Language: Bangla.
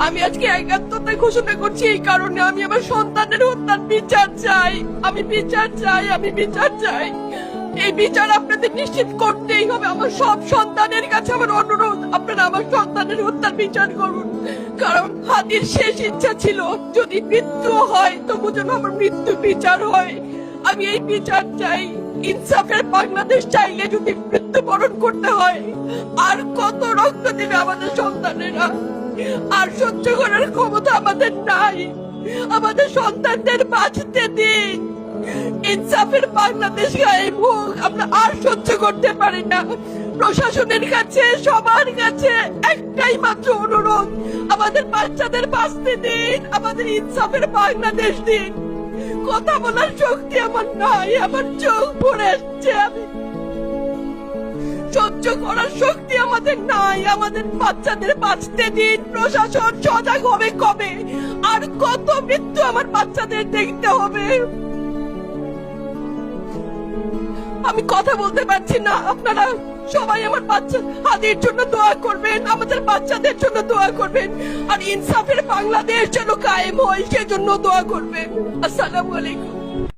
আমি আজকে একাত্মতা ঘোষণা করছি এই কারণে, আমি আমার সন্তানের হত্যার বিচার চাই। আমি বিচার চাই, আমি বিচার চাই। এই বিচার আপনাদের নিশ্চিত করতেই হবে। আমার সব সন্তানের কাছে আমার অনুরোধ, আপনারা আমার সন্তানের হত্যার বিচার করুন। কারণ হাদির শেষ ইচ্ছা ছিল যদি মৃত্যু হয় তবু যেন আমার মৃত্যু বিচার হয়। আমি এই বিচার চাই। ইনসাফের বাংলাদেশ চাইলে যদি মৃত্যুবরণ করতে হয়, আর কত রক্ত দেবে আমাদের সন্তানেরা? আর সহ্য করার ক্ষমতা আমাদের নাই। আমাদের সন্তানদের বাঁচতে দিন। ইনসাফের বাংলাদেশ গায়েব হোক। আমরা আর সহ্য করতে পারি না। প্রশাসনের কাছে, সবার কাছে একটাই মাত্র অনুরোধ, আমাদের বাচ্চাদের বাঁচতে দিন, আমাদের ইনসাফের বাংলাদেশ দিন। কথা বলার শক্তি আমার নাই, আমার চোখ পড়ে আসছে। আমি সহ্য করার শক্তি আমাদের নাই। আমাদের বাচ্চাদের বাঁচতে দিন। প্রশাসন সজাগ হবে কবে? আর কত মৃত্যু আমার বাচ্চাদের দেখতে হবে? আমি কথা বলতে পারছি না। আপনারা সবাই আমার বাচ্চা হাদির জন্য দোয়া করবেন, আমাদের বাচ্চাদের জন্য দোয়া করবেন, আর ইনসাফের বাংলাদেশ যেন কায়েম হয় সেজন্য দোয়া করবেন। আসসালামু আলাইকুম।